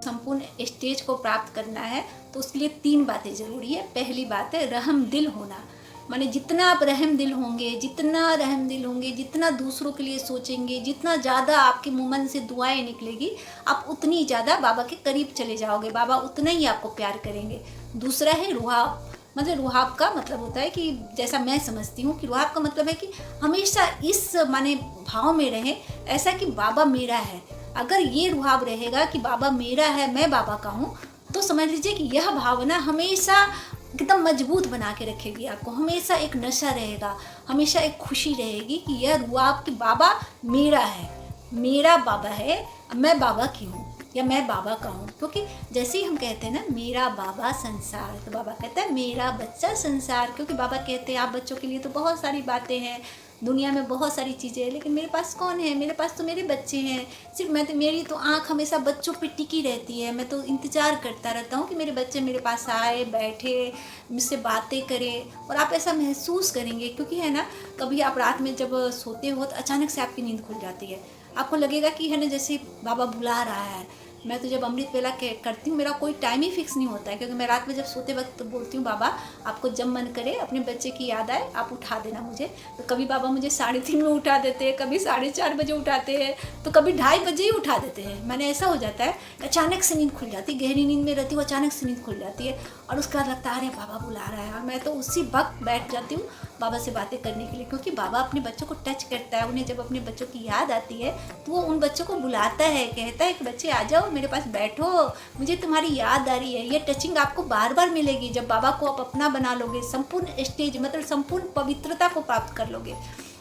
संपूर्ण स्टेज को प्राप्त करना है तो उसके लिए 3 बातें ज़रूरी है। पहली बात है रहम दिल होना, माने जितना आप रहम दिल होंगे, जितना दूसरों के लिए सोचेंगे, जितना ज़्यादा आपके मुंह से दुआएं निकलेगी, आप उतनी ज़्यादा बाबा के करीब चले जाओगे, बाबा उतना ही आपको प्यार करेंगे। दूसरा है रुहाब, मतलब रुहाब का मतलब होता है कि जैसा मैं समझती हूँ कि रुहाब का मतलब है कि हमेशा इस माने भाव में रहे ऐसा कि बाबा मेरा है। अगर ये रुहाब रहेगा कि बाबा मेरा है, मैं बाबा का हूँ, तो समझ लीजिए कि यह भावना हमेशा एकदम मजबूत बना के रखेगी आपको। हमेशा एक नशा रहेगा, हमेशा एक खुशी रहेगी कि यह रुआब कि बाबा मेरा है, मेरा बाबा है, मैं बाबा की हूँ या मैं बाबा का हूँ। क्योंकि जैसे ही हम कहते हैं ना मेरा बाबा संसार, तो बाबा कहता है मेरा बच्चा संसार। क्योंकि बाबा कहते हैं आप बच्चों के लिए तो बहुत सारी बातें हैं, दुनिया में बहुत सारी चीज़ें हैं, लेकिन मेरे पास कौन है, मेरे पास तो मेरे बच्चे हैं। सिर्फ मैं तो, मेरी तो आँख हमेशा बच्चों पे टिकी रहती है। मैं तो इंतज़ार करता रहता हूँ कि मेरे बच्चे मेरे पास आए, बैठे, मुझसे बातें करें। और आप ऐसा महसूस करेंगे क्योंकि है ना, कभी आप रात में जब सोते हो तो अचानक से आपकी नींद खुल जाती है, आपको लगेगा कि है ना जैसे बाबा बुला रहा है। मैं तो जब अमृत वेला करती हूँ मेरा कोई टाइम ही फिक्स नहीं होता है, क्योंकि मैं रात में जब सोते वक्त तो बोलती हूँ बाबा आपको जब मन करे अपने बच्चे की याद आए आप उठा देना मुझे। तो कभी बाबा मुझे 3:30 में उठा देते हैं, कभी 4:30 बजे उठाते हैं, तो कभी 2:30 बजे ही उठा देते हैं। मैंने ऐसा हो जाता है अचानक से नींद खुल जाती है, गहरी नींद में रहती हूँ, अचानक से नींद खुल जाती है और उसका लगता है अरे बाबा बुला रहा है, और मैं तो उसी वक्त बैठ जाती हूँ बाबा से बातें करने के लिए। क्योंकि बाबा अपने बच्चों को टच करता है, उन्हें जब अपने बच्चों की याद आती है तो वो उन बच्चों को बुलाता है, कहता है कि बच्चे आ जाओ मेरे पास बैठो, मुझे तुम्हारी याद आ रही है। ये टचिंग आपको बार बार मिलेगी जब बाबा को आप अपना बना लोगे, संपूर्ण स्टेज मतलब संपूर्ण पवित्रता को प्राप्त कर लोगे।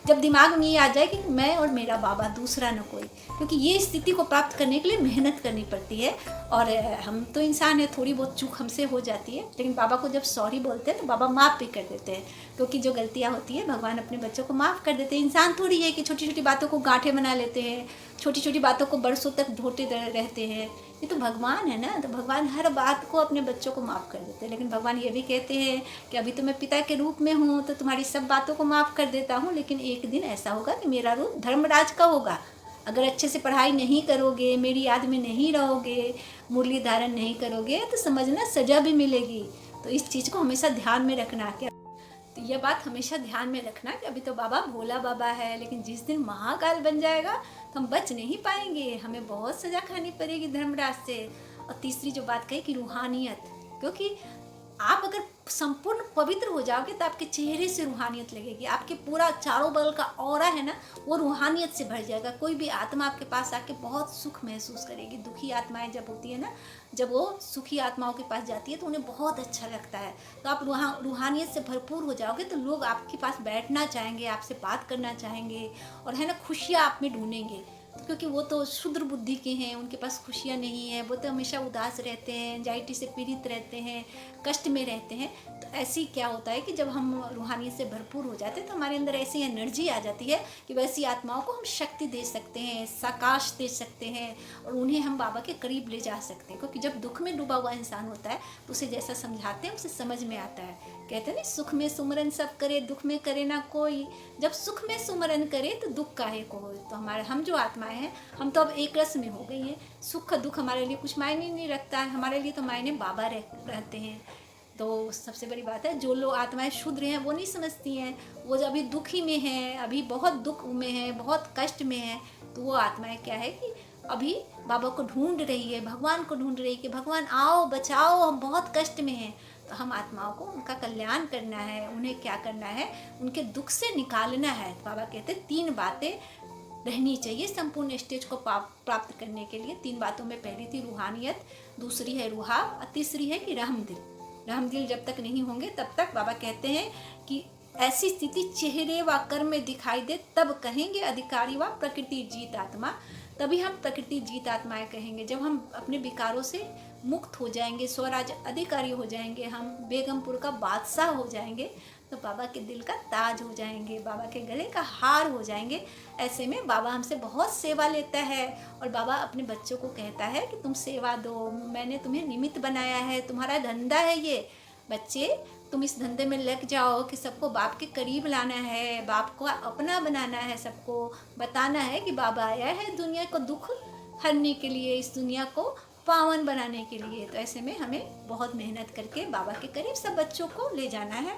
जब दिमाग में ये आ जाए कि मैं और मेरा बाबा, दूसरा न कोई। क्योंकि ये स्थिति को प्राप्त करने के लिए मेहनत करनी पड़ती है, और हम तो इंसान है, थोड़ी बहुत चूक हमसे हो जाती है, लेकिन बाबा को जब सॉरी बोलते हैं तो बाबा माफ़ भी कर देते हैं। क्योंकि जो गलतियाँ होती है भगवान अपने बच्चों को माफ़ कर देते हैं। इंसान थोड़ी है कि छोटी छोटी बातों को गांठें बना लेते हैं, छोटी छोटी बातों को बरसों तक ढोते रहते हैं। ये तो भगवान है ना, तो भगवान हर बात को अपने बच्चों को माफ़ कर देते हैं। लेकिन भगवान ये भी कहते हैं कि अभी तो मैं पिता के रूप में हूँ तो तुम्हारी सब बातों को माफ़ कर देता हूँ, लेकिन एक दिन ऐसा होगा कि मेरा रूप धर्मराज का होगा। अगर अच्छे से पढ़ाई नहीं करोगे, मेरी याद में नहीं रहोगे, मुरली धारण नहीं करोगे, तो समझना सज़ा भी मिलेगी। तो इस चीज़ को हमेशा ध्यान में रखना। क्या तो यह बात हमेशा ध्यान में रखना कि अभी तो बाबा भोला बाबा है, लेकिन जिस दिन महाकाल बन जाएगा तो हम बच नहीं पाएंगे, हमें बहुत सज़ा खानी पड़ेगी धर्मराज से। और तीसरी जो बात कही कि रूहानियत, क्योंकि आप अगर संपूर्ण पवित्र हो जाओगे तो आपके चेहरे से रूहानियत लगेगी, आपके पूरा चारों बगल का ऑरा है ना वो रूहानियत से भर जाएगा। कोई भी आत्मा आपके पास आके बहुत सुख महसूस करेगी। दुखी आत्माएं जब होती है ना, जब वो सुखी आत्माओं के पास जाती है तो उन्हें बहुत अच्छा लगता है। तो आप रूहानियत से भरपूर हो जाओगे तो लोग आपके पास बैठना चाहेंगे, आपसे बात करना चाहेंगे, और है ना खुशियाँ आप में ढूंढेंगे। क्योंकि वो तो क्षुद्र बुद्धि के हैं, उनके पास खुशियाँ नहीं है, वो तो हमेशा उदास रहते हैं, एंजाइटी से पीड़ित रहते हैं, कष्ट में रहते हैं। तो ऐसी क्या होता है कि जब हम रूहानियत से भरपूर हो जाते हैं तो हमारे अंदर ऐसी एनर्जी आ जाती है कि वैसी आत्माओं को हम शक्ति दे सकते हैं, साकाश दे सकते हैं, और उन्हें हम बाबा के करीब ले जा सकते हैं। क्योंकि जब दुख में डूबा हुआ इंसान होता है तो उसे जैसा समझाते हैं उसे समझ में आता है। कहते हैं ना सुख में सुमरन सब करे, दुख में करे ना कोई। जब सुख में सुमरन करे तो दुख काहे को हो। तो हम जो आत्माएं हैं हम तो अब एक रस में हो गई हैं। सुख दुख हमारे लिए कुछ मायने नहीं रखता है, हमारे लिए तो मायने बाबा रहते हैं। तो सबसे बड़ी बात है जो लोग आत्माएं शुद्र हैं वो नहीं समझती हैं, वो जब अभी दुखी में हैं, अभी बहुत दुख में हैं, बहुत कष्ट में हैं, तो वो आत्माएं क्या है कि अभी बाबा को ढूंढ रही है, भगवान को ढूंढ रही है कि भगवान आओ बचाओ, हम बहुत कष्ट में हैं। तो हम आत्माओं को उनका कल्याण करना है, उन्हें क्या करना है, उनके दुख से निकालना है। तो बाबा कहते हैं 3 बातें रहनी चाहिए संपूर्ण स्टेज को प्राप्त करने के लिए। 3 बातों में पहली थी रूहानियत, दूसरी है रूहाब, और तीसरी है कि रहमदिल। रहमदिल जब तक नहीं होंगे तब तक बाबा कहते हैं कि ऐसी स्थिति चेहरे व कर्म में दिखाई दे तब कहेंगे अधिकारी व प्रकृति जीत आत्मा। तभी हम प्रकृति जीत आत्माएं कहेंगे जब हम अपने विकारों से मुक्त हो जाएंगे, स्वराज अधिकारी हो जाएंगे, हम बेगमपुर का बादशाह हो जाएंगे, तो बाबा के दिल का ताज हो जाएंगे, बाबा के गले का हार हो जाएंगे। ऐसे में बाबा हमसे बहुत सेवा लेता है, और बाबा अपने बच्चों को कहता है कि तुम सेवा दो, मैंने तुम्हें निमित्त बनाया है, तुम्हारा धंधा है ये। बच्चे तुम इस धंधे में लग जाओ कि सबको बाप के करीब लाना है, बाप को अपना बनाना है, सबको बताना है कि बाबा आया है दुनिया को दुख हरने के लिए, इस दुनिया को पावन बनाने के लिए। तो ऐसे में हमें बहुत मेहनत करके बाबा के करीब सब बच्चों को ले जाना है।